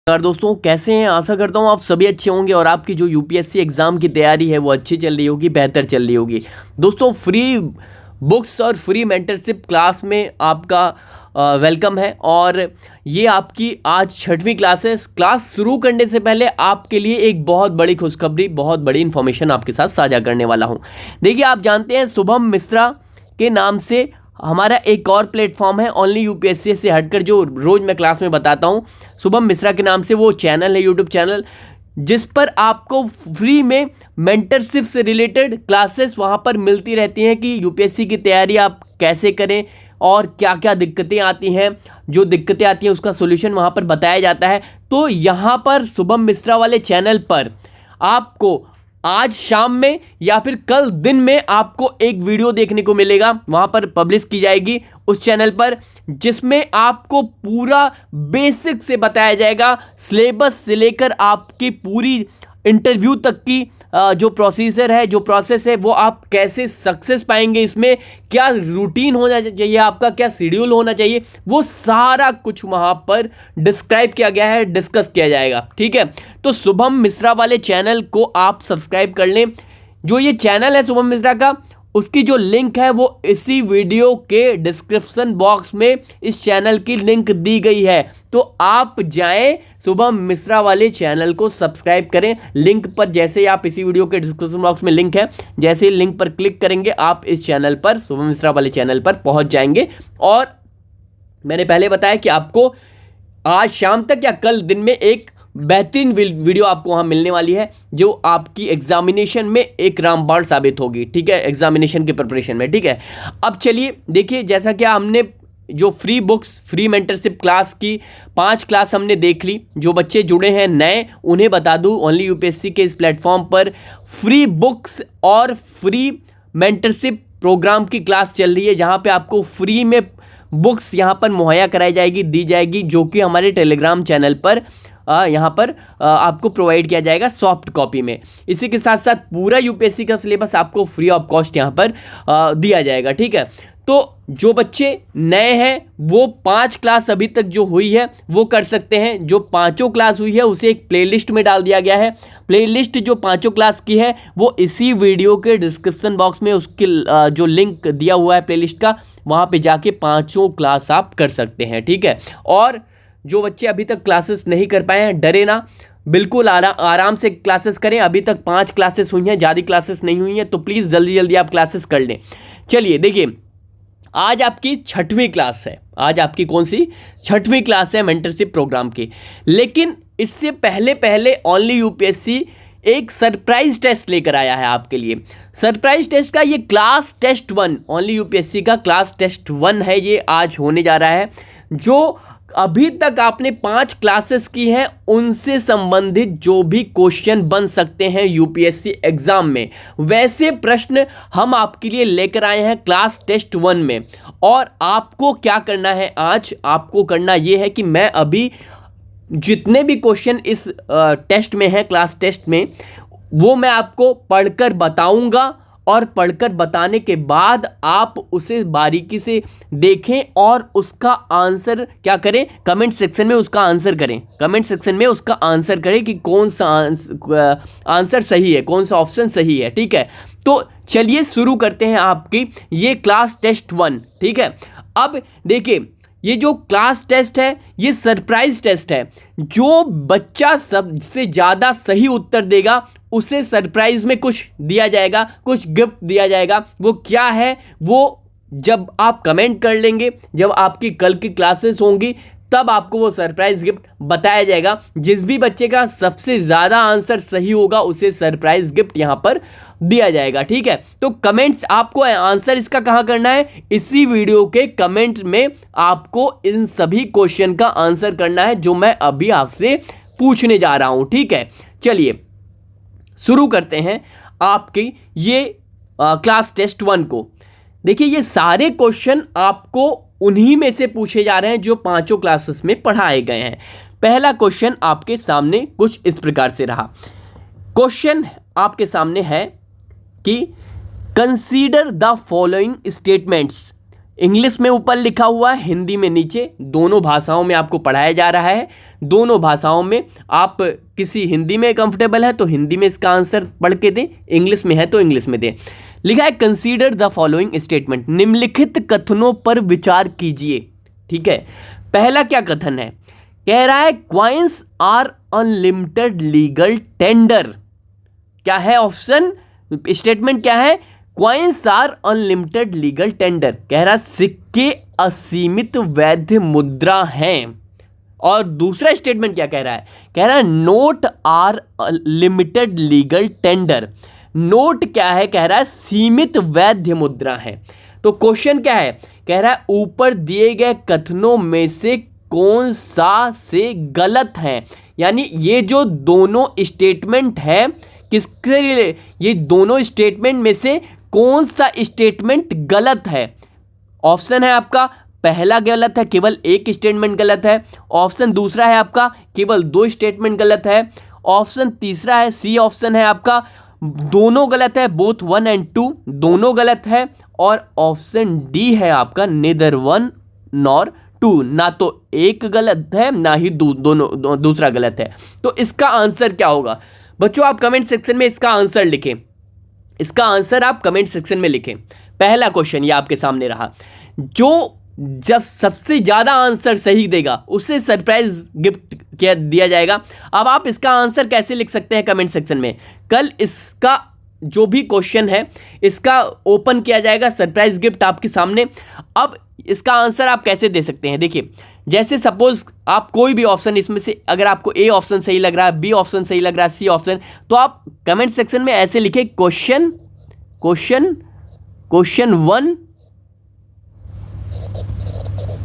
नमस्कार दोस्तों, कैसे हैं। आशा करता हूँ आप सभी अच्छे होंगे और आपकी जो यूपीएससी एग्ज़ाम की तैयारी है वो अच्छी चल रही होगी, बेहतर चल रही होगी। दोस्तों, फ्री बुक्स और फ्री मेंटरशिप क्लास में आपका वेलकम है और ये आपकी आज 6वीं क्लास है। क्लास शुरू करने से पहले आपके लिए एक बहुत बड़ी खुशखबरी, बहुत बड़ी इन्फॉर्मेशन आपके साथ साझा करने वाला हूँ। देखिए, आप जानते हैं शुभम मिश्रा के नाम से हमारा एक और प्लेटफॉर्म है ओनली यूपीएससी से हटकर, जो रोज़ मैं क्लास में बताता हूँ। शुभम मिश्रा के नाम से वो चैनल है, यूट्यूब चैनल, जिस पर आपको फ्री में मेंटरशिप से रिलेटेड क्लासेस वहाँ पर मिलती रहती हैं कि यूपीएससी की तैयारी आप कैसे करें और क्या क्या दिक्कतें आती हैं। जो दिक्कतें आती हैं उसका सोल्यूशन वहाँ पर बताया जाता है। तो यहाँ पर शुभम मिश्रा वाले चैनल पर आपको आज शाम में या फिर कल दिन में आपको एक वीडियो देखने को मिलेगा, वहाँ पर पब्लिश की जाएगी उस चैनल पर, जिसमें आपको पूरा बेसिक से बताया जाएगा, सिलेबस से लेकर आपकी पूरी इंटरव्यू तक की जो प्रोसीजर है, जो प्रोसेस है, वो आप कैसे सक्सेस पाएंगे, इसमें क्या रूटीन होना चाहिए आपका, क्या शेड्यूल होना चाहिए, वो सारा कुछ वहाँ पर डिस्क्राइब किया गया है, डिस्कस किया जाएगा। ठीक है, तो शुभम मिश्रा वाले चैनल को आप सब्सक्राइब कर लें। जो ये चैनल है शुभम मिश्रा का, उसकी जो लिंक है वो इसी वीडियो के डिस्क्रिप्शन बॉक्स में इस चैनल की लिंक दी गई है। तो आप जाएं, शुभम मिश्रा वाले चैनल को सब्सक्राइब करें। लिंक पर जैसे ही आप इसी वीडियो के डिस्क्रिप्शन बॉक्स में लिंक है, जैसे ही लिंक पर क्लिक करेंगे आप इस चैनल पर, शुभम मिश्रा वाले चैनल पर पहुंच जाएंगे। और मैंने पहले बताया कि आपको आज शाम तक या कल दिन में एक बेहतरीन वीडियो आपको वहाँ मिलने वाली है, जो आपकी एग्जामिनेशन में एक रामबाण साबित होगी। ठीक है, एग्जामिनेशन के प्रिपरेशन में। ठीक है, अब चलिए देखिए, जैसा कि हमने जो free books, free mentorship class की 5 क्लास हमने देख ली। जो बच्चे जुड़े हैं नए, उन्हें बता दूं, ओनली यूपीएससी के इस प्लेटफॉर्म पर फ्री बुक्स और फ्री मेंटरशिप प्रोग्राम की क्लास चल रही है, जहाँ पे आपको फ्री में बुक्स यहाँ पर मुहैया कराई जाएगी, दी जाएगी, जो कि हमारे टेलीग्राम चैनल पर यहाँ पर आपको प्रोवाइड किया जाएगा सॉफ्ट कॉपी में। इसी के साथ साथ पूरा यूपीएससी का सिलेबस आपको फ्री ऑफ कॉस्ट यहाँ पर दिया जाएगा। ठीक है, तो जो बच्चे नए हैं वो 5 क्लास अभी तक जो हुई है वो कर सकते हैं। जो 5 क्लास हुई है उसे एक प्लेलिस्ट में डाल दिया गया है। प्लेलिस्ट जो 5 क्लास की है वो इसी वीडियो के डिस्क्रिप्शन बॉक्स में उसकी जो लिंक दिया हुआ है प्लेलिस्ट का, वहाँ पे जाके 5 क्लास आप कर सकते हैं। ठीक है, और जो बच्चे अभी तक क्लासेस नहीं कर पाए हैं, डरे ना, बिल्कुल आराम से क्लासेस करें। अभी तक 5 क्लासेस हुई हैं, ज़्यादा क्लासेस नहीं हुई हैं, तो प्लीज़ जल्दी जल्दी आप क्लासेस कर लें। चलिए देखिए, आज आपकी 6वीं क्लास है। आज आपकी कौन सी 6वीं क्लास है मेंटरशिप प्रोग्राम की। लेकिन इससे पहले ओनली यूपीएससी एक सरप्राइज टेस्ट लेकर आया है आपके लिए। सरप्राइज टेस्ट का ये क्लास टेस्ट 1, ओनली यूपीएससी का क्लास टेस्ट 1 है, ये आज होने जा रहा है। जो अभी तक आपने 5 क्लासेस की हैं, उनसे संबंधित जो भी क्वेश्चन बन सकते हैं यूपीएससी एग्जाम में, वैसे प्रश्न हम आपके लिए लेकर आए हैं क्लास टेस्ट 1 में। और आपको क्या करना है, आज आपको करना यह है कि मैं अभी जितने भी क्वेश्चन इस टेस्ट में हैं, क्लास टेस्ट में, वो मैं आपको पढ़कर बताऊंगा और पढ़कर बताने के बाद आप उसे बारीकी से देखें और उसका आंसर क्या करें, कमेंट सेक्शन में उसका आंसर करें। कमेंट सेक्शन में उसका आंसर करें कि कौन सा आंसर सही है, कौन सा ऑप्शन सही है। ठीक है, तो चलिए शुरू करते हैं आपकी ये क्लास टेस्ट 1। ठीक है, अब देखिए, ये जो क्लास टेस्ट है ये सरप्राइज टेस्ट है। जो बच्चा सबसे ज़्यादा सही उत्तर देगा उसे सरप्राइज में कुछ दिया जाएगा, कुछ गिफ्ट दिया जाएगा। वो क्या है, वो जब आप कमेंट कर लेंगे, जब आपकी कल की क्लासेस होंगी, तब आपको वो सरप्राइज गिफ्ट बताया जाएगा। जिस भी बच्चे का सबसे ज़्यादा आंसर सही होगा उसे सरप्राइज गिफ्ट यहाँ पर दिया जाएगा। ठीक है, तो कमेंट्स, आपको आंसर इसका कहाँ करना है, इसी वीडियो के कमेंट में आपको इन सभी क्वेश्चन का आंसर करना है जो मैं अभी आपसे पूछने जा रहा हूँ। ठीक है, चलिए शुरू करते हैं आपकी ये क्लास टेस्ट 1 को। देखिए, ये सारे क्वेश्चन आपको उन्हीं में से पूछे जा रहे हैं जो 5 क्लासेस में पढ़ाए गए हैं। पहला क्वेश्चन आपके सामने कुछ इस प्रकार से रहा। क्वेश्चन आपके सामने है कि consider the following statements English में ऊपर लिखा हुआ है, हिंदी में नीचे, दोनों भाषाओं में आपको पढ़ाया जा रहा है। दोनों भाषाओं में आप किसी हिंदी में कंफर्टेबल है तो हिंदी में इसका आंसर पढ़ के दें, इंग्लिश में है तो इंग्लिश में दें। लिखा है कंसीडर द फॉलोइंग स्टेटमेंट, निम्नलिखित कथनों पर विचार कीजिए। ठीक है, पहला क्या कथन है, कह रहा है coins are unlimited legal tender. क्या है ऑप्शन, स्टेटमेंट क्या है, coins are unlimited legal tender. कह रहा सिक्के असीमित वैध मुद्रा हैं। और दूसरा स्टेटमेंट क्या कह रहा है, कह रहा है note are limited legal tender. Note क्या है, कह रहा है सीमित वैध मुद्रा है। तो क्वेश्चन क्या है, कह रहा है ऊपर दिए गए कथनों में से कौन सा से गलत है। यानी ये जो दोनों स्टेटमेंट है किसके लिए, ये दोनों स्टेटमेंट में से कौन सा स्टेटमेंट गलत है। ऑप्शन है आपका पहला गलत है, केवल एक स्टेटमेंट गलत है। ऑप्शन दूसरा है आपका केवल 2 स्टेटमेंट गलत है। ऑप्शन तीसरा है, सी ऑप्शन है आपका दोनों गलत है, बोथ 1 and 2 दोनों गलत है। और ऑप्शन डी है आपका नेदर 1 nor 2, ना तो एक गलत है ना ही दोनों दूसरा गलत है। तो इसका आंसर क्या होगा बच्चों, आप कमेंट सेक्शन में इसका आंसर लिखें। इसका आंसर आप कमेंट सेक्शन में लिखें। पहला क्वेश्चन ये आपके सामने रहा, जो जब सबसे ज़्यादा आंसर सही देगा उसे सरप्राइज गिफ्ट क्या दिया जाएगा। अब आप इसका आंसर कैसे लिख सकते हैं कमेंट सेक्शन में, कल इसका जो भी क्वेश्चन है इसका ओपन किया जाएगा, सरप्राइज गिफ्ट आपके सामने। अब इसका आंसर आप कैसे दे सकते हैं, देखिए जैसे सपोज आप कोई भी ऑप्शन इसमें से, अगर आपको ए ऑप्शन सही लग रहा है, बी ऑप्शन सही लग रहा है, सी ऑप्शन, तो आप कमेंट सेक्शन में ऐसे लिखे क्वेश्चन 1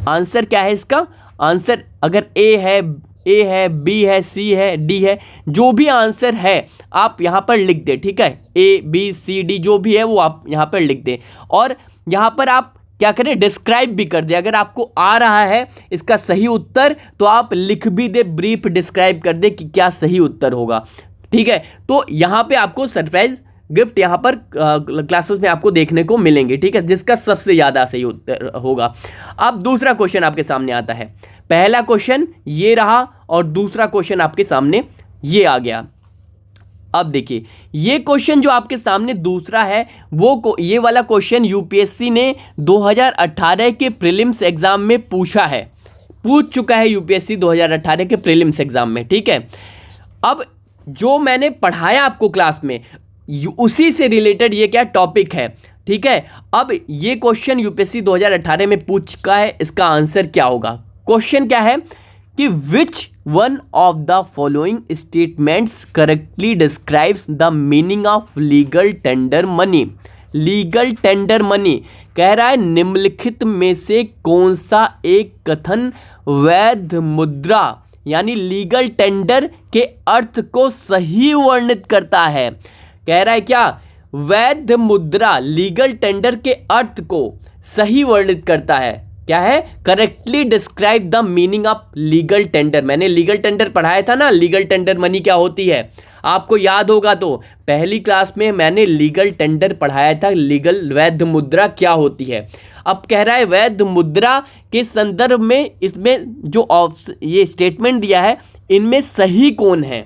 आंसर क्या है इसका आंसर, अगर ए है, बी है, सी है, डी है, जो भी आंसर है आप यहाँ पर लिख दें। ठीक है, ए बी सी डी जो भी है वो आप यहाँ पर लिख दें। और यहाँ पर आप क्या करें, डिस्क्राइब भी कर दें। अगर आपको आ रहा है इसका सही उत्तर तो आप लिख भी दे, ब्रीफ डिस्क्राइब कर दे कि क्या सही उत्तर होगा। ठीक है, तो यहाँ पे आपको सरप्राइज गिफ्ट यहाँ पर क्लासेस में आपको देखने को मिलेंगे। ठीक है, जिसका सबसे ज़्यादा सही उत्तर होगा। अब दूसरा क्वेश्चन आपके सामने आता है, पहला क्वेश्चन ये रहा और दूसरा क्वेश्चन आपके सामने ये आ गया। अब देखिए ये क्वेश्चन जो आपके सामने दूसरा है वो ये वाला क्वेश्चन यूपीएससी ने 2018 के प्रीलिम्स एग्जाम में पूछ चुका है यूपीएससी 2018 के प्रीलिम्स एग्जाम में। ठीक है, अब जो मैंने पढ़ाया आपको क्लास में उसी से रिलेटेड ये क्या टॉपिक है। ठीक है, अब ये क्वेश्चन यूपीएससी 2018 में पूछ चुका है, इसका आंसर क्या होगा। क्वेश्चन क्या है कि which one of the following statements correctly describes the meaning of legal tender money. Legal tender money कह रहा है निम्नलिखित में से कौन सा एक कथन वैध मुद्रा यानी लीगल टेंडर के अर्थ को सही वर्णित करता है। कह रहा है क्या, वैध मुद्रा लीगल टेंडर के अर्थ को सही वर्णित करता है। क्या है, correctly describe the meaning of legal tender. मैंने लीगल टेंडर पढ़ाया था ना, लीगल टेंडर मनी क्या होती है, आपको याद होगा तो पहली क्लास में मैंने लीगल टेंडर पढ़ाया था, लीगल वैध मुद्रा क्या होती है। अब कह रहा है वैध मुद्रा के संदर्भ में इसमें जो ये स्टेटमेंट दिया है इनमें सही कौन है।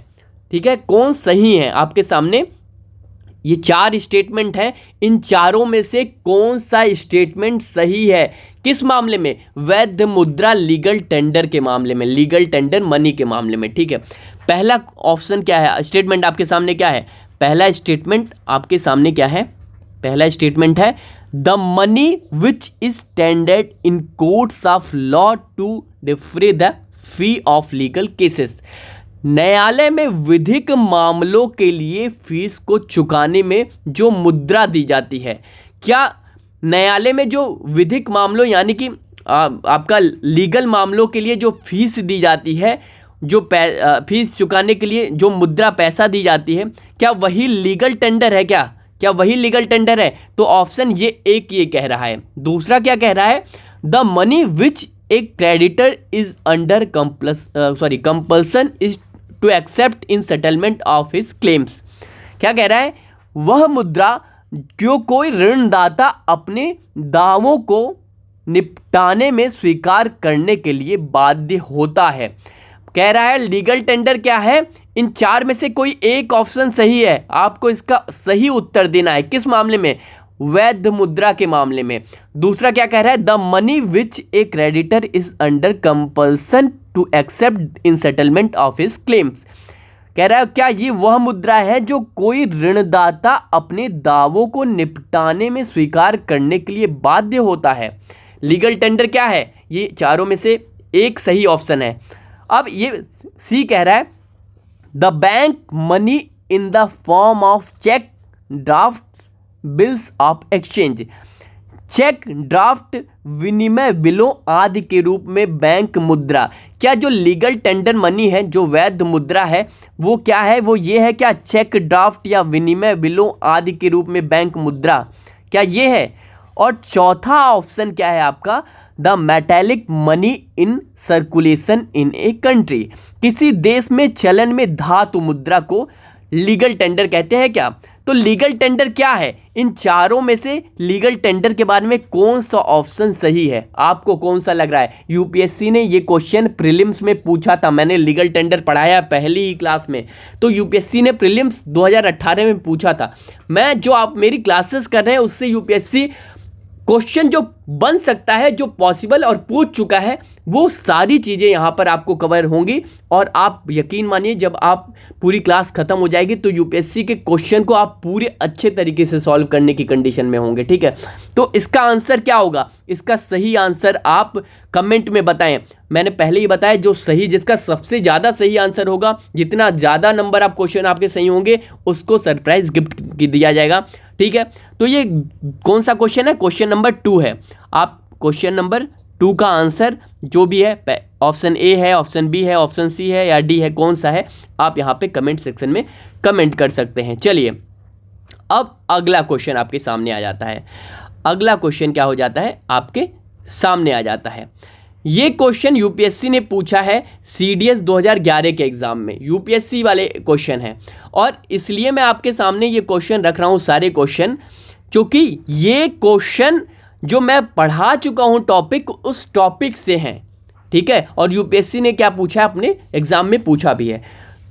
ठीक है, कौन सही है, आपके सामने ये 4 स्टेटमेंट हैं, इन चारों में से कौन सा स्टेटमेंट सही है, किस मामले में, वैध मुद्रा लीगल टेंडर के मामले में, लीगल टेंडर मनी के मामले में। ठीक है, पहला ऑप्शन क्या है, स्टेटमेंट आपके सामने क्या है, पहला स्टेटमेंट आपके सामने क्या है, पहला स्टेटमेंट है the money which is tendered in courts of law to defray the fee of legal cases. न्यायालय में विधिक मामलों के लिए फीस को चुकाने में जो मुद्रा दी जाती है, क्या न्यायालय में जो विधिक मामलों यानी कि आपका लीगल मामलों के लिए जो फीस दी जाती है, जो फीस चुकाने के लिए जो मुद्रा पैसा दी जाती है, क्या वही लीगल टेंडर है, क्या वही लीगल टेंडर है। तो ऑप्शन ये कह रहा है। दूसरा क्या कह रहा है, the money which a creditor is under compulsion is to accept in settlement of his claims. क्या कह रहा है, वह मुद्रा जो कोई ऋणदाता अपने दावों को निपटाने में स्वीकार करने के लिए बाध्य होता है। कह रहा है लीगल टेंडर क्या है, इन चार में से कोई एक ऑप्शन सही है, आपको इसका सही उत्तर देना है। किस मामले में, वैध मुद्रा के मामले में। दूसरा क्या कह रहा है, the money which a creditor is under compulsion to accept in settlement of his claims. कह रहा है क्या ये वह मुद्रा है जो कोई ऋणदाता अपने दावों को निपटाने में स्वीकार करने के लिए बाध्य होता है। लीगल टेंडर क्या है, ये चारों में से एक सही ऑप्शन है। अब ये सी कह रहा है the bank money in the form of cheque, draft, bills of exchange. Cheque, draft, विनिमय बिलों आदि के रूप में बैंक मुद्रा। क्या जो लीगल टेंडर मनी है, जो वैध मुद्रा है, वो क्या है, वो ये है क्या, चेक, ड्राफ्ट या विनिमय बिलों आदि के रूप में बैंक मुद्रा, क्या ये है? और चौथा ऑप्शन क्या है आपका, the metallic money in circulation in a country. किसी देश में चलन में धातु मुद्रा को लीगल टेंडर कहते हैं क्या? तो लीगल टेंडर क्या है, इन चारों में से लीगल टेंडर के बारे में कौन सा ऑप्शन सही है, आपको कौन सा लग रहा है? यूपीएससी ने ये क्वेश्चन प्रीलिम्स में पूछा था, मैंने लीगल टेंडर पढ़ाया पहली ही क्लास में, तो यूपीएससी ने प्रीलिम्स 2018 में पूछा था। मैं जो आप मेरी क्लासेस कर रहे हैं उससे यूपीएससी क्वेश्चन जो बन सकता है, जो पॉसिबल और पूछ चुका है, वो सारी चीज़ें यहाँ पर आपको कवर होंगी। और आप यकीन मानिए जब आप पूरी क्लास खत्म हो जाएगी तो यूपीएससी के क्वेश्चन को आप पूरे अच्छे तरीके से सॉल्व करने की कंडीशन में होंगे, ठीक है। तो इसका आंसर क्या होगा, इसका सही आंसर आप कमेंट में बताएं। मैंने पहले ही बताया जो सही, जिसका सबसे ज़्यादा सही आंसर होगा, जितना ज़्यादा नंबर आप क्वेश्चन आपके सही होंगे उसको सरप्राइज गिफ्ट दिया जाएगा, ठीक है। तो ये कौन सा क्वेश्चन है, क्वेश्चन नंबर 2 है। आप क्वेश्चन नंबर 2 का आंसर जो भी है, ऑप्शन ए है, ऑप्शन बी है, ऑप्शन सी है या डी है, कौन सा है, आप यहाँ पे कमेंट सेक्शन में कमेंट कर सकते हैं। चलिए अब अगला क्वेश्चन आपके सामने आ जाता है। अगला क्वेश्चन क्या हो जाता है, आपके सामने आ जाता है। ये क्वेश्चन यूपीएससी ने पूछा है सीडीएस 2011 के एग्ज़ाम में, यूपीएससी वाले क्वेश्चन हैं। और इसलिए मैं आपके सामने ये क्वेश्चन रख रहा हूँ, सारे क्वेश्चन, क्योंकि ये क्वेश्चन जो मैं पढ़ा चुका हूँ टॉपिक, उस टॉपिक से हैं, ठीक है। और यूपीएससी ने क्या पूछा है, अपने एग्ज़ाम में पूछा भी है।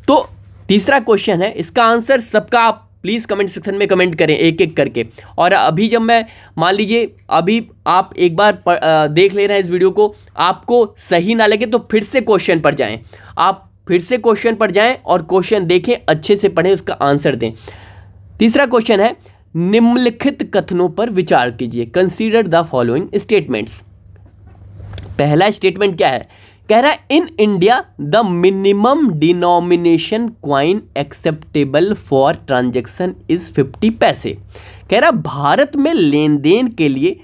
तो तीसरा क्वेश्चन है, इसका आंसर सबका आप प्लीज़ कमेंट सेक्शन में कमेंट करें एक एक करके। और अभी जब मैं, मान लीजिए अभी आप एक बार देख ले रहे हैं इस वीडियो को, आपको सही ना लगे तो फिर से क्वेश्चन पर जाएं, आप फिर से क्वेश्चन पर जाएं और क्वेश्चन देखें, अच्छे से पढ़ें, उसका आंसर दें। तीसरा क्वेश्चन है, निम्नलिखित कथनों पर विचार कीजिए, कंसीडर द फॉलोइंग स्टेटमेंट्स। पहला स्टेटमेंट क्या है, कह रहा है in India the minimum denomination coin acceptable for transaction is 50 पैसे। कह रहा भारत में लेन देन के लिए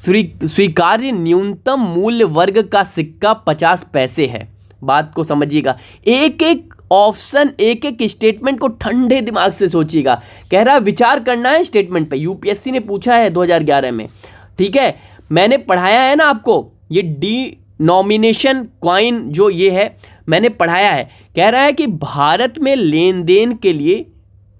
स्वीकार्य न्यूनतम मूल्य वर्ग का सिक्का 50 पैसे है। बात को समझिएगा, एक एक ऑप्शन, एक एक स्टेटमेंट को ठंडे दिमाग से सोचिएगा। कह रहा है विचार करना है स्टेटमेंट पे, यूपीएससी ने पूछा है 2011 में, ठीक है। मैंने पढ़ाया है ना आपको, ये डिनोमिनेशन क्वाइन जो ये है मैंने पढ़ाया है। कह रहा है कि भारत में लेन देन के लिए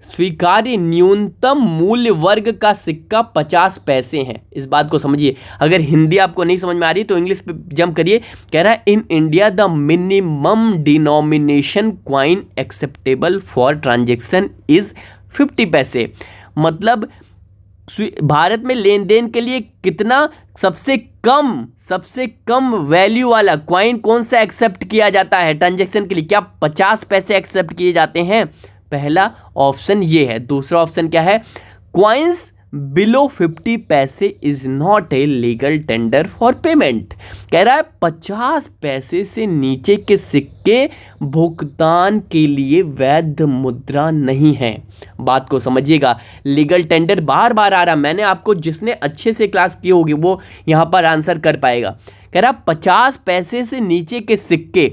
स्वीकार्य न्यूनतम मूल्य वर्ग का सिक्का 50 पैसे हैं। इस बात को समझिए, अगर हिंदी आपको नहीं समझ में आ रही तो इंग्लिश पे जंप करिए। कह रहा है in India the minimum denomination coin acceptable for transaction is 50 पैसे। मतलब भारत में लेन देन के लिए कितना सबसे कम वैल्यू वाला क्वाइन कौन सा एक्सेप्ट किया जाता है ट्रांजैक्शन के लिए, क्या 50 पैसे एक्सेप्ट किए जाते हैं? पहला ऑप्शन ये है। दूसरा ऑप्शन क्या है, क्वाइंस बिलो 50 पैसे is not a legal tender for payment. कह रहा है 50 पैसे से नीचे के सिक्के भुगतान के लिए वैध मुद्रा नहीं है। बात को समझिएगा, लीगल टेंडर बार बार आ रहा, मैंने आपको, जिसने अच्छे से क्लास की होगी वो यहाँ पर आंसर कर पाएगा। कह रहा 50 पैसे से नीचे के सिक्के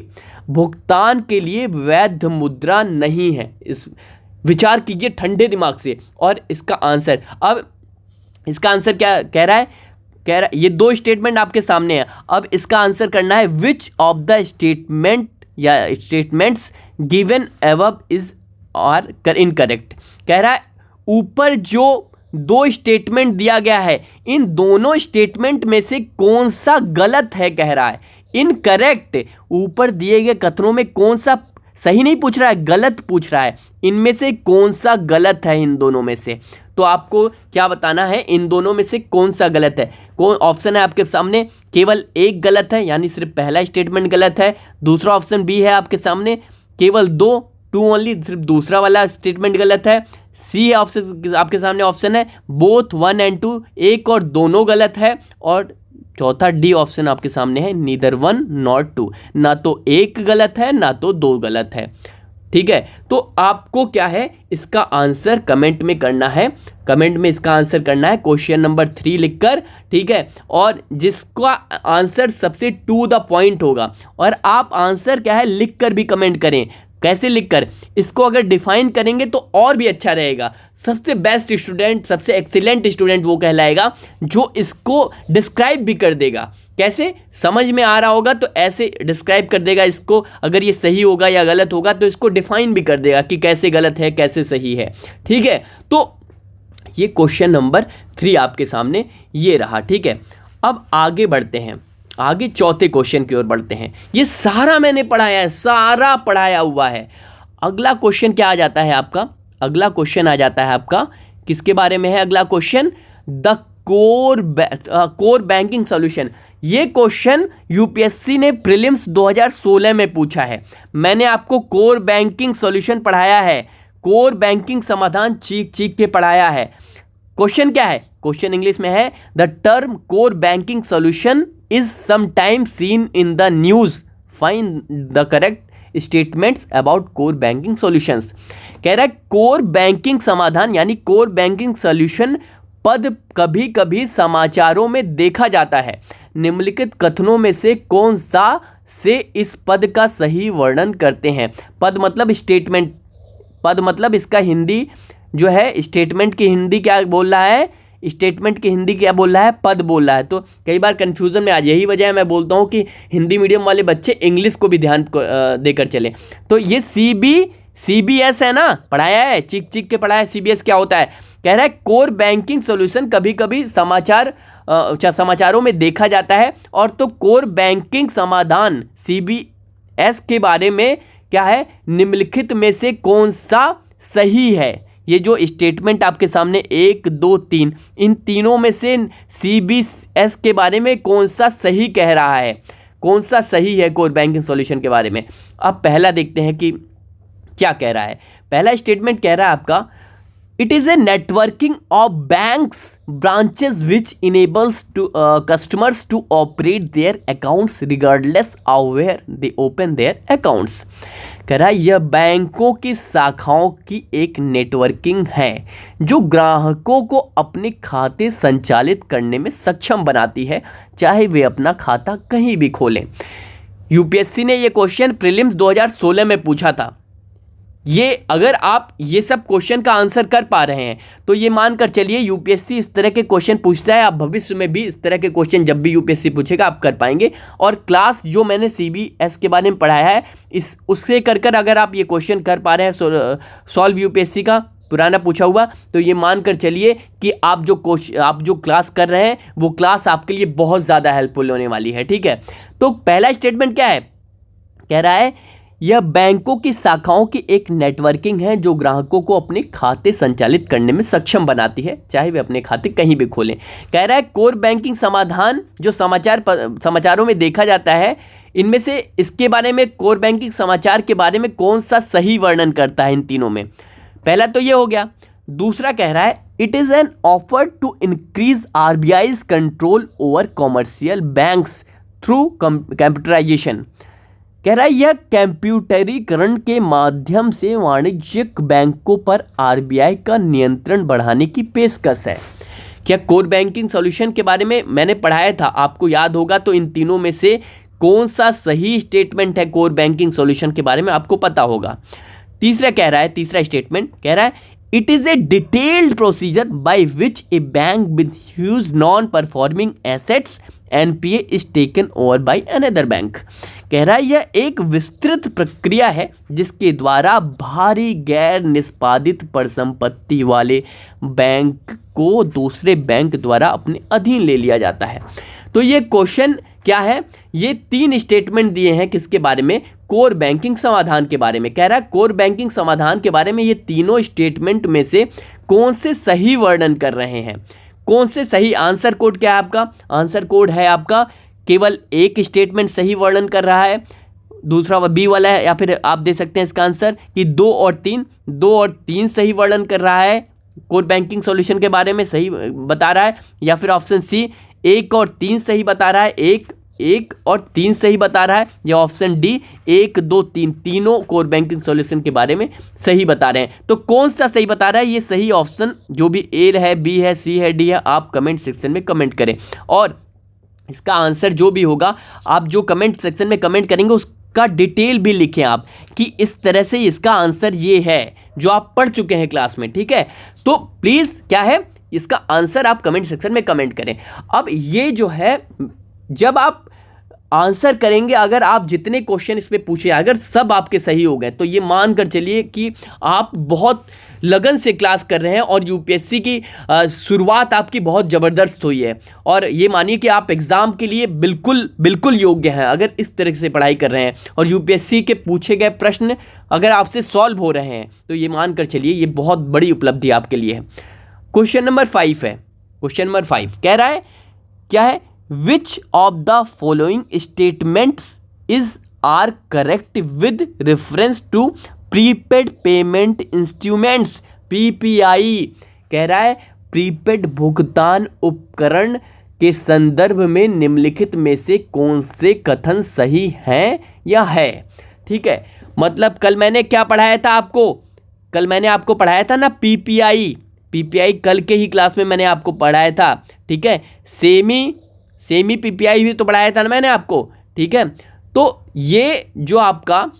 भुगतान के लिए वैध मुद्रा नहीं है। इस विचार कीजिए ठंडे दिमाग से। और इसका आंसर, अब इसका आंसर क्या कह रहा है, कह रहा है ये दो स्टेटमेंट आपके सामने है, अब इसका आंसर करना है विच ऑफ द स्टेटमेंट या statements given above is are incorrect. कह रहा है ऊपर जो दो स्टेटमेंट दिया गया है, इन दोनों स्टेटमेंट में से कौन सा गलत है कह रहा है। इनकरेक्ट, ऊपर दिए गए कथनों में कौन सा सही नहीं पूछ रहा है, गलत पूछ रहा है। इनमें से कौन सा गलत है इन दोनों में से, तो आपको क्या बताना है, इन दोनों में से कौन सा गलत है। कौन ऑप्शन है आपके सामने, केवल एक गलत है, यानी सिर्फ पहला स्टेटमेंट गलत है। दूसरा ऑप्शन बी है आपके सामने, केवल दो, टू ओनली, सिर्फ दूसरा वाला स्टेटमेंट गलत है। सी है ऑप्शन आपके सामने ऑप्शन है बोथ 1 and 2, एक और दोनों गलत है। और चौथा डी ऑप्शन आपके सामने है नीदर 1 nor 2, ना तो एक गलत है ना तो दो गलत है। ठीक है, तो आपको क्या है इसका आंसर कमेंट में करना है, कमेंट में इसका आंसर करना है क्वेश्चन नंबर 3 लिखकर। ठीक है, और जिसका आंसर सबसे टू द पॉइंट होगा, और आप आंसर क्या है लिखकर भी कमेंट करें। कैसे लिखकर, इसको अगर डिफाइन करेंगे तो और भी अच्छा रहेगा। सबसे बेस्ट स्टूडेंट, सबसे एक्सीलेंट स्टूडेंट वो कहलाएगा जो इसको डिस्क्राइब भी कर देगा। कैसे, समझ में आ रहा होगा तो ऐसे डिस्क्राइब कर देगा इसको, अगर ये सही होगा या गलत होगा तो इसको डिफाइन भी कर देगा कि कैसे गलत है कैसे सही है। ठीक है, तो ये क्वेश्चन नंबर 3 आपके सामने ये रहा। ठीक है, अब आगे बढ़ते हैं, आगे चौथे क्वेश्चन की ओर बढ़ते हैं। ये सारा मैंने पढ़ाया है, सारा पढ़ाया हुआ है। अगला क्वेश्चन क्या आ जाता है आपका, अगला क्वेश्चन आ जाता है आपका किसके बारे में है, अगला question the core banking solution. ये क्वेश्चन यूपीएससी ने प्रीलिम्स 2016 में पूछा है। मैंने आपको कोर बैंकिंग सॉल्यूशन पढ़ाया है, कोर बैंकिंग समाधान चीख चीख के पढ़ाया है। क्वेश्चन क्या है, क्वेश्चन इंग्लिश में है the term core banking solution is sometime seen in the news, find the correct statements about core banking solutions. कह रहा है कोर बैंकिंग समाधान यानी कोर बैंकिंग सॉल्यूशन पद कभी कभी समाचारों में देखा जाता है। निम्नलिखित कथनों में से कौन सा से इस पद का सही वर्णन करते हैं। पद मतलब स्टेटमेंट, पद मतलब इसका हिंदी जो है, स्टेटमेंट की हिंदी क्या बोल रहा है, स्टेटमेंट की हिंदी क्या बोल रहा है, पद बोल रहा है। तो कई बार कन्फ्यूज़न में आज यही वजह है मैं बोलता हूँ कि हिंदी मीडियम वाले बच्चे इंग्लिश को भी ध्यान देकर चले। तो ये CBS है ना, पढ़ाया है, चीख चीख के पढ़ाया है। CBS क्या होता है, कह रहा है कोर बैंकिंग सॉल्यूशन कभी कभी समाचारों में देखा जाता है। और तो कोर बैंकिंग समाधान CBS के बारे में क्या है, निम्नलिखित में से कौन सा सही है। ये जो स्टेटमेंट आपके सामने 1, 2, 3, इन तीनों में से CBS के बारे में कौन सा सही कह रहा है, कौन सा सही है कोर बैंकिंग सॉल्यूशन के बारे में। अब पहला देखते हैं कि क्या कह रहा है। पहला स्टेटमेंट कह रहा है आपका it is a networking of banks branches which enables to customers to operate their accounts regardless of where they open their accounts. कह रहा है यह बैंकों की शाखाओं की एक नेटवर्किंग है जो ग्राहकों को अपने खाते संचालित करने में सक्षम बनाती है, चाहे वे अपना खाता कहीं भी खोलें। यूपीएससी ने यह क्वेश्चन प्रीलिम्स 2016 में पूछा था। ये अगर आप ये सब क्वेश्चन का आंसर कर पा रहे हैं तो ये मानकर चलिए यूपीएससी इस तरह के क्वेश्चन पूछता है, आप भविष्य में भी इस तरह के क्वेश्चन जब भी यूपीएससी पूछेगा आप कर पाएंगे। और क्लास जो मैंने CBS के बारे में पढ़ाया है इस उससे कर अगर आप ये क्वेश्चन कर पा रहे हैं सॉल्व यूपीएससी का पुराना पूछा हुआ, तो ये मानकर चलिए कि आप जो क्लास कर रहे हैं वो क्लास आपके लिए बहुत ज़्यादा हेल्पफुल होने वाली है। ठीक है, तो पहला स्टेटमेंट क्या है, कह रहा है यह बैंकों की शाखाओं की एक नेटवर्किंग है जो ग्राहकों को अपने खाते संचालित करने में सक्षम बनाती है, चाहे वे अपने खाते कहीं भी खोलें। कह रहा है कोर बैंकिंग समाधान जो समाचारों में देखा जाता है, इनमें से इसके बारे में कोर बैंकिंग समाचार के बारे में कौन सा सही वर्णन करता है इन तीनों में। पहला तो ये हो गया। दूसरा कह रहा है it is an offer to increase RBI's control over commercial banks through computerisation. कह रहा है यह कंप्यूटरीकरण के माध्यम से वाणिज्यिक बैंकों पर RBI का नियंत्रण बढ़ाने की पेशकश है। क्या कोर बैंकिंग सॉल्यूशन के बारे में मैंने पढ़ाया था, आपको याद होगा, तो इन तीनों में से कौन सा सही स्टेटमेंट है कोर बैंकिंग सॉल्यूशन के बारे में आपको पता होगा। तीसरा कह रहा है, तीसरा स्टेटमेंट कह रहा है it is A detailed procedure by which A bank with huge non performing assets NPA is taken over by another bank. कह रहा है यह एक विस्तृत प्रक्रिया है जिसके द्वारा भारी गैर निष्पादित परिसंपत्ति वाले बैंक को दूसरे बैंक द्वारा अपने अधीन ले लिया जाता है। तो ये क्वेश्चन क्या है, ये 3 स्टेटमेंट दिए हैं किसके बारे में, कोर बैंकिंग समाधान के बारे में। कह रहा है कोर बैंकिंग समाधान के बारे में ये तीनों स्टेटमेंट में से कौन से सही वर्णन कर रहे हैं, कौन से सही। आंसर कोड क्या है आपका, आंसर कोड है आपका केवल एक स्टेटमेंट सही वर्णन कर रहा है, दूसरा बी वाला है, या फिर आप दे सकते हैं इसका आंसर कि 2 और 3 सही वर्णन कर रहा है, कोर बैंकिंग सॉल्यूशन के बारे में सही बता रहा है, या फिर ऑप्शन सी 1 और 3 सही बता रहा है, 1 और 3 सही बता रहा है, या ऑप्शन डी 1, 2, 3 तीनों कोर बैंकिंग सॉल्यूशन के बारे में सही बता रहे हैं। तो कौन सा सही बता रहा है, ये सही ऑप्शन जो भी ए है, बी है, सी है, डी है, आप कमेंट सेक्शन में कमेंट करें। और इसका आंसर जो भी होगा आप जो कमेंट सेक्शन में कमेंट करेंगे उसका डिटेल भी लिखें आप कि इस तरह से इसका आंसर ये है जो आप पढ़ चुके हैं क्लास में, ठीक है। तो प्लीज़ क्या है, इसका आंसर आप कमेंट सेक्शन में कमेंट करें। अब ये जो है जब आप आंसर करेंगे, अगर आप जितने क्वेश्चन इस पे पूछे अगर सब आपके सही हो गए तो ये मान कर चलिए कि आप बहुत लगन से क्लास कर रहे हैं और यूपीएससी की शुरुआत आपकी बहुत ज़बरदस्त हुई है। और ये मानिए कि आप एग्ज़ाम के लिए बिल्कुल योग्य हैं अगर इस तरह से पढ़ाई कर रहे हैं और यूपीएससी के पूछे गए प्रश्न अगर आपसे सॉल्व हो रहे हैं तो ये मान कर चलिए ये बहुत बड़ी उपलब्धि आपके लिए है। क्वेश्चन नंबर 5 है, क्वेश्चन नंबर 5 कह रहा है क्या है, Which of the following statements are correct with reference to prepaid payment instruments PPI। कह रहा है प्रीपेड भुगतान उपकरण के संदर्भ में निम्नलिखित में से कौन से कथन सही हैं या है। ठीक है, मतलब कल मैंने क्या पढ़ाया था आपको, कल मैंने आपको पढ़ाया था ना पीपीआई कल के ही क्लास में मैंने आपको पढ़ाया था। ठीक है, सेमी पीपीआई भी तो पढ़ाया था ना मैंने आपको। ठीक है, तो ये जो आपका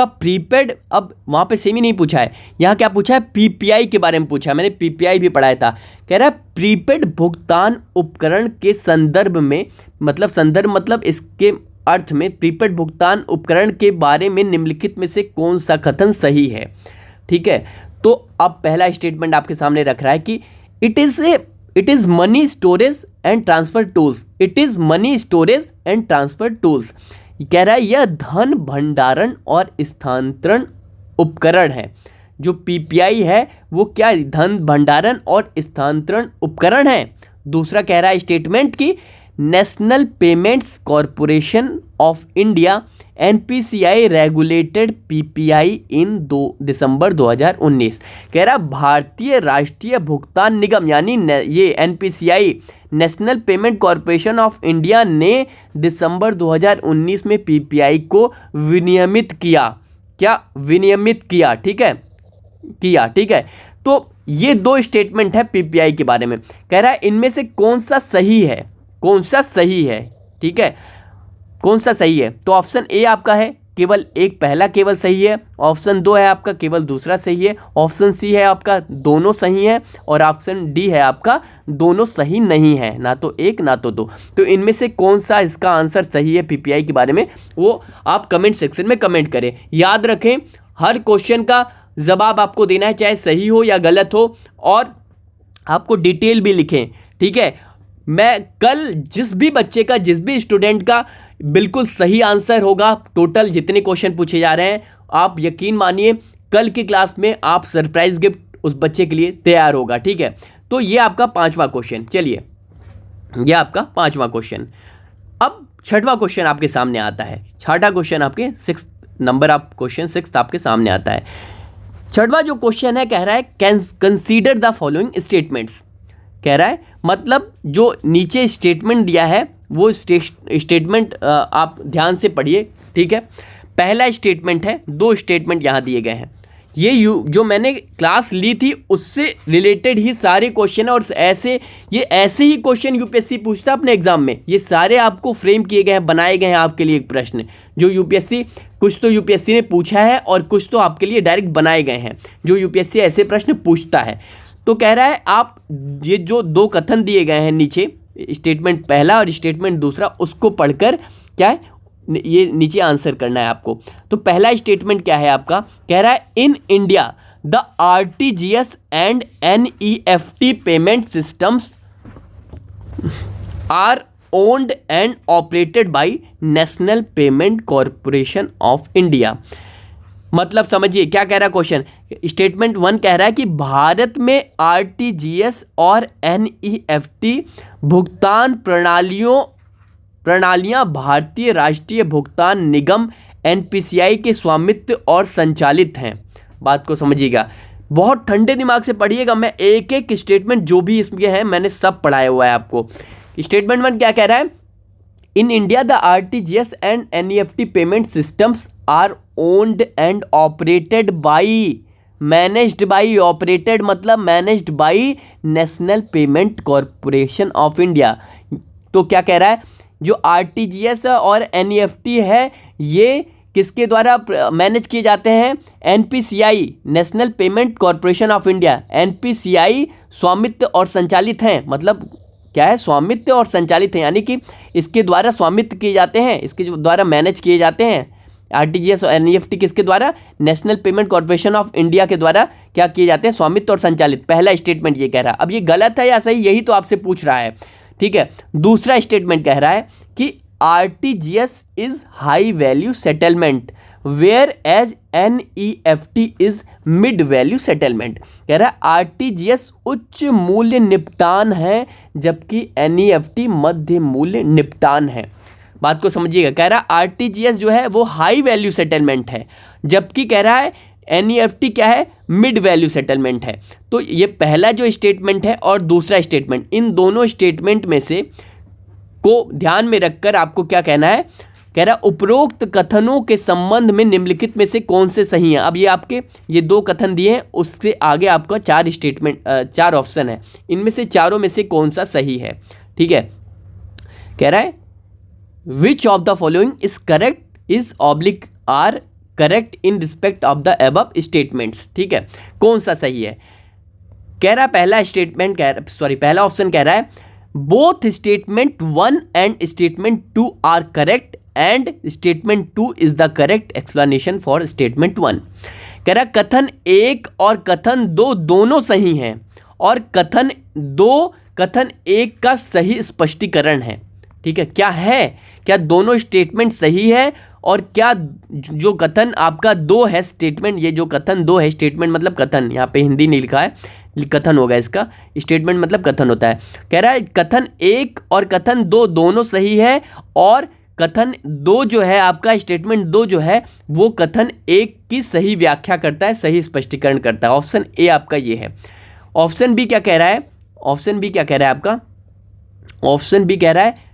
प्रीपेड, अब वहाँ पे सेमी नहीं पूछा है, यहाँ क्या पूछा है, पीपीआई के बारे में पूछा है। मैंने पीपीआई भी पढ़ाया था। कह रहा है प्रीपेड भुगतान उपकरण के संदर्भ में, मतलब संदर्भ मतलब इसके अर्थ में प्रीपेड भुगतान उपकरण के बारे में निम्नलिखित में से कौन सा कथन सही है। ठीक है, तो अब पहला स्टेटमेंट आपके सामने रख रहा है कि it is money storage and transfer tools. It is money storage and transfer tools. कह रहा है यह धन भंडारण और स्थानांतरण उपकरण है। जो पीपीआई है वो क्या है, धन भंडारण और स्थानांतरण उपकरण है। दूसरा कह रहा है स्टेटमेंट की National Payments Corporation of India NPCI regulated PPI in December 2019। कह रहा भारतीय राष्ट्रीय भुगतान निगम यानी ये NPCI National Payment Corporation of India ने दिसंबर 2019 में पीपीआई को विनियमित किया। क्या विनियमित किया, ठीक है, किया। ठीक है, तो ये 2 स्टेटमेंट है पीपीआई के बारे में। कह रहा है इनमें से कौन सा सही है, कौन सा सही है। ठीक है, कौन सा सही है, तो ऑप्शन ए आपका है केवल एक पहला केवल सही है, ऑप्शन 2 है आपका केवल दूसरा सही है, ऑप्शन सी है आपका दोनों सही है, और ऑप्शन डी है आपका दोनों सही नहीं है, ना तो एक ना तो 2। तो इनमें से कौन सा इसका आंसर सही है पीपीआई के बारे में वो आप कमेंट सेक्शन में कमेंट करें। याद रखें हर क्वेश्चन का जवाब आपको देना है, चाहे सही हो या गलत हो, और आपको डिटेल भी लिखें। ठीक है, मैं कल जिस भी बच्चे का, जिस भी स्टूडेंट का बिल्कुल सही आंसर होगा, टोटल जितने क्वेश्चन पूछे जा रहे हैं, आप यकीन मानिए कल की क्लास में आप सरप्राइज गिफ्ट उस बच्चे के लिए तैयार होगा। ठीक है, तो ये आपका 5वां क्वेश्चन। चलिए, ये आपका 5वां क्वेश्चन। अब 6वां क्वेश्चन आपके सामने आता है। 6वां क्वेश्चन आपके 6 नंबर, आप क्वेश्चन 6 आपके सामने आता है। 6वां जो क्वेश्चन है कह रहा है कंसीडर द फॉलोइंग स्टेटमेंट्स। कह रहा है मतलब जो नीचे स्टेटमेंट दिया है वो स्टेटमेंट आप ध्यान से पढ़िए। ठीक है, पहला स्टेटमेंट है, 2 स्टेटमेंट यहाँ दिए गए हैं। ये जो मैंने क्लास ली थी उससे रिलेटेड ही सारे क्वेश्चन है, और ऐसे ही क्वेश्चन यूपीएससी पूछता है अपने एग्जाम में। ये सारे आपको फ्रेम किए गए हैं, बनाए गए हैं आपके लिए प्रश्न, जो यूपीएससी कुछ तो यूपीएससी ने पूछा है और कुछ तो आपके लिए डायरेक्ट बनाए गए हैं, जो यूपीएससी ऐसे प्रश्न पूछता है। तो कह रहा है आप ये जो 2 कथन दिए गए हैं नीचे, स्टेटमेंट पहला और स्टेटमेंट दूसरा, उसको पढ़कर क्या है ये नीचे आंसर करना है आपको। तो पहला स्टेटमेंट क्या है आपका, कह रहा है in India the RTGS and NEFT payment systems are owned and operated by National Payment Corporation of India. मतलब समझिए क्या कह रहा है क्वेश्चन। स्टेटमेंट 1 कह रहा है कि भारत में आरटीजीएस और एनईएफटी भुगतान प्रणालियां भारतीय राष्ट्रीय भुगतान निगम एनपीसीआई के स्वामित्व और संचालित हैं। बात को समझिएगा, बहुत ठंडे दिमाग से पढ़िएगा। मैं एक एक स्टेटमेंट जो भी इसमें है मैंने सब पढ़ाया हुआ है आपको। स्टेटमेंट 1 क्या कह रहा है, in India the RTGS and NEFT payment systems are owned and operated by, managed by, operated मतलब managed by National Payment Corporation of India. तो क्या कह रहा है, जो आरटीजीएस और एनईएफटी है ये किसके द्वारा मैनेज किए जाते हैं, NPCI, National Payment Corporation of India, NPCI स्वामित्व और संचालित हैं। मतलब क्या है, स्वामित्व और संचालित हैं, यानी कि इसके द्वारा स्वामित्व किए जाते हैं, इसके द्वारा मैनेज किए जाते हैं। आरटीजीएस और एनईएफटी किसके द्वारा, national Payment Corporation of India के द्वारा क्या किए जाते हैं, स्वामित्व और संचालित। पहला स्टेटमेंट ये कह रहा है। अब ये गलत है या सही, यही तो आपसे पूछ रहा है, ठीक है। दूसरा स्टेटमेंट कह रहा है कि RTGS is high value settlement whereas NEFT is mid value settlement. कह रहा है आरटीजीएस उच्च मूल्य निपटान है जबकि एनईएफटी मध्य मूल्य निपटान है। बात को समझिएगा, कह रहा है आरटीजीएस जो है वो हाई वैल्यू सेटलमेंट है, जबकि कह रहा है एनईएफटी क्या है, मिड वैल्यू सेटलमेंट है। तो ये पहला जो स्टेटमेंट है और दूसरा स्टेटमेंट, इन दोनों स्टेटमेंट में से को ध्यान में रखकर आपको क्या कहना है, कह रहा है उपरोक्त कथनों के संबंध में निम्नलिखित में से कौन से सही हैं। अब ये आपके ये दो कथन दिए हैं, उससे आगे आपका 4 ऑप्शन है, इनमें से चारों में से कौन सा सही है, ठीक है। कह रहा है which of the following is correct is oblique are correct in respect of the above statements, ठीक है, कौन सा सही है। कह रहा है पहला ऑप्शन कह रहा है both statement 1 and statement 2 are correct and statement 2 is the correct explanation for statement 1। कह रहा कथन 1 और कथन 2 दोनों सही हैं और कथन 1 का सही स्पष्टीकरण है, ठीक है। क्या है, क्या दोनों स्टेटमेंट सही है और क्या जो कथन आपका 2 है स्टेटमेंट, ये जो कथन 2 है स्टेटमेंट मतलब कथन, यहाँ पे हिंदी नहीं लिखा है, कथन होगा इसका, स्टेटमेंट मतलब कथन होता है। कह रहा है कथन 1 और कथन 2 दोनों सही है और कथन 2 जो है आपका स्टेटमेंट 2 जो है वो कथन 1 की सही व्याख्या करता है, सही स्पष्टीकरण करता है। ऑप्शन ए आपका ये है। ऑप्शन बी क्या कह रहा है, ऑप्शन बी क्या कह रहा है आपका, ऑप्शन बी कह रहा है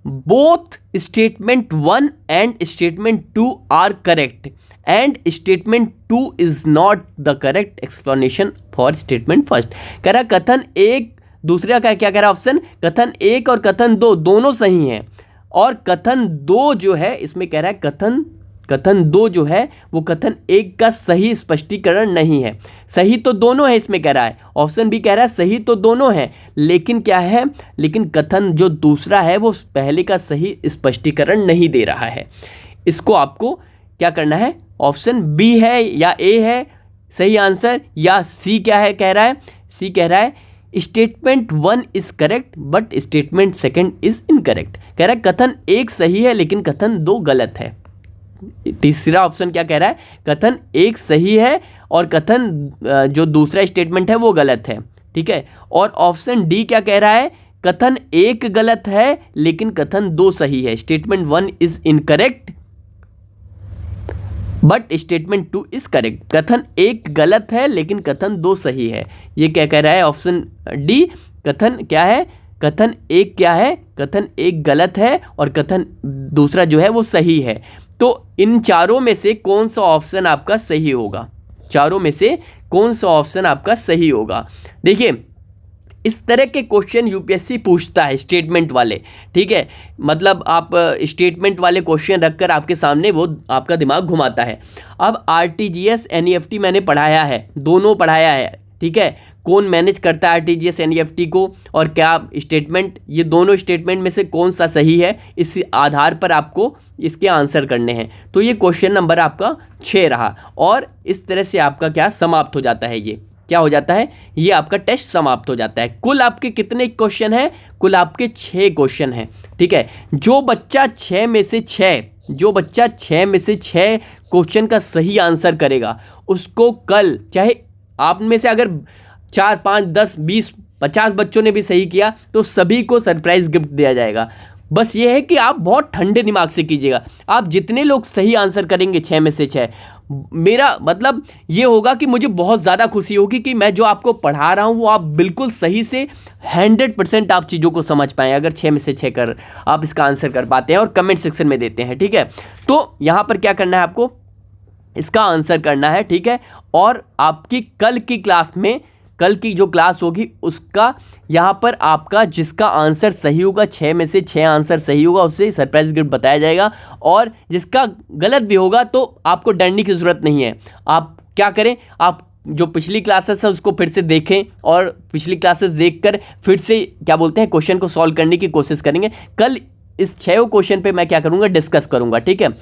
both statement 1 and statement 2 are correct and statement 2 is not the correct explanation for statement first. कह रहा कथन 1 दूसरा का क्या कह रहा है ऑप्शन, कथन 1 और कथन 2 दोनों सही हैं और कथन 2 जो है इसमें कह रहा है कथन 2 जो है वो कथन 1 का सही स्पष्टीकरण नहीं है। सही तो दोनों है इसमें कह रहा है, ऑप्शन बी कह रहा है सही तो दोनों है, लेकिन क्या है, लेकिन कथन जो दूसरा है वो पहले का सही स्पष्टीकरण नहीं दे रहा है। इसको आपको क्या करना है, ऑप्शन बी है या ए है सही आंसर या सी क्या है, कह रहा है सी कह रहा है statement 1 is correct but statement 2 is incorrect. कह रहा है कथन 1 सही है लेकिन कथन 2 गलत है। तीसरा ऑप्शन क्या कह रहा है, कथन 1 सही है और कथन जो दूसरा स्टेटमेंट है वो गलत है, ठीक है। और ऑप्शन डी क्या कह रहा है, कथन 1 गलत है लेकिन कथन 2 सही है, statement 1 is incorrect but statement 2 is correct. कथन 1 गलत है लेकिन कथन 2 सही है, ये क्या कह रहा है ऑप्शन डी। कथन क्या है, कथन 1 क्या है, कथन 1 गलत है और कथन दूसरा जो है वो सही है। तो इन चारों में से कौन सा ऑप्शन आपका सही होगा, चारों में से कौन सा ऑप्शन आपका सही होगा। देखिए इस तरह के क्वेश्चन यूपीएससी पूछता है स्टेटमेंट वाले, ठीक है, मतलब आप स्टेटमेंट वाले क्वेश्चन रखकर आपके सामने वो आपका दिमाग घुमाता है। अब आरटीजीएस एनईएफटी मैंने पढ़ाया है, दोनों पढ़ाया है, ठीक है, कौन मैनेज करता है आरटीजीएस एनईएफटी को और क्या स्टेटमेंट, ये दोनों स्टेटमेंट में से कौन सा सही है, इस आधार पर आपको इसके आंसर करने हैं। तो ये क्वेश्चन नंबर आपका 6 रहा और इस तरह से आपका क्या समाप्त हो जाता है, ये क्या हो जाता है, ये आपका टेस्ट समाप्त हो जाता है। कुल आपके कितने क्वेश्चन हैं, कुल आपके 6 क्वेश्चन हैं, ठीक है। जो बच्चा 6 में से 6 क्वेश्चन का सही आंसर करेगा उसको कल, चाहे आप में से अगर 4, 5, 10, 20, 50 बच्चों ने भी सही किया तो सभी को सरप्राइज गिफ्ट दिया जाएगा। बस ये है कि आप बहुत ठंडे दिमाग से कीजिएगा। आप जितने लोग सही आंसर करेंगे 6 में से 6, मेरा मतलब ये होगा कि मुझे बहुत ज़्यादा खुशी होगी कि मैं जो आपको पढ़ा रहा हूँ वो आप बिल्कुल सही से 100% आप चीज़ों को समझ पाएँ, अगर 6 में से 6 कर आप इसका आंसर कर पाते हैं और कमेंट सेक्शन में देते हैं, ठीक है। तो यहाँ पर क्या करना है, आपको इसका आंसर करना है, ठीक है। और आपकी कल की क्लास में, कल की जो क्लास होगी उसका यहाँ पर आपका जिसका आंसर सही होगा, 6 में से 6 आंसर सही होगा, उसे सरप्राइज गिफ्ट बताया जाएगा। और जिसका गलत भी होगा तो आपको डरने की ज़रूरत नहीं है। आप क्या करें, आप जो पिछली क्लासेस है उसको फिर से देखें और पिछली क्लासेस देखकर फिर से क्या बोलते हैं क्वेश्चन को सॉल्व करने की कोशिश करेंगे। कल इस 6 क्वेश्चन पे मैं क्या करूँगा, डिस्कस करूँगा, ठीक है,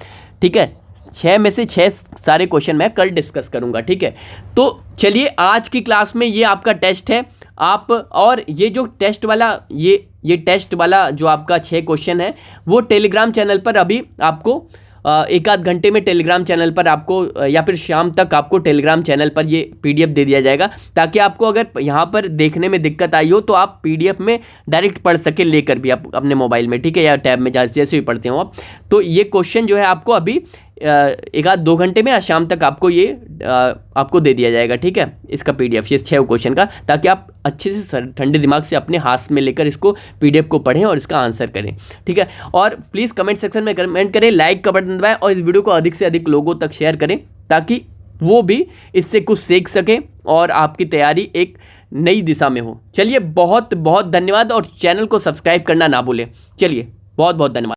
ठीक है। 6 में से 6 सारे क्वेश्चन मैं कल डिस्कस करूंगा, ठीक है। तो चलिए आज की क्लास में ये आपका टेस्ट है। आप और ये जो टेस्ट वाला ये टेस्ट वाला जो आपका 6 क्वेश्चन है वो टेलीग्राम चैनल पर अभी आपको एक आध घंटे में टेलीग्राम चैनल पर आपको या फिर शाम तक आपको टेलीग्राम चैनल पर ये पीडीएफ दे दिया जाएगा, ताकि आपको अगर यहाँ पर देखने में दिक्कत आई हो तो आप पीडीएफ में डायरेक्ट पढ़ सके लेकर भी आप अपने मोबाइल में, ठीक है, या टैब में जैसे भी पढ़ते हो आप। तो ये क्वेश्चन जो है आपको अभी एक आध 2 घंटे में या शाम तक आपको ये आपको दे दिया जाएगा, ठीक है, इसका पीडीएफ, ये 6 क्वेश्चन का, ताकि आप अच्छे से ठंडे दिमाग से अपने हाथ में लेकर इसको पीडीएफ को पढ़ें और इसका आंसर करें, ठीक है। और प्लीज़ कमेंट सेक्शन में कमेंट करें, लाइक का बटन दबाएं और इस वीडियो को अधिक से अधिक लोगों तक शेयर करें, ताकि वो भी इससे कुछ सीख सकें और आपकी तैयारी एक नई दिशा में हो। चलिए, बहुत बहुत धन्यवाद और चैनल को सब्सक्राइब करना ना भूलें। चलिए, बहुत बहुत धन्यवाद।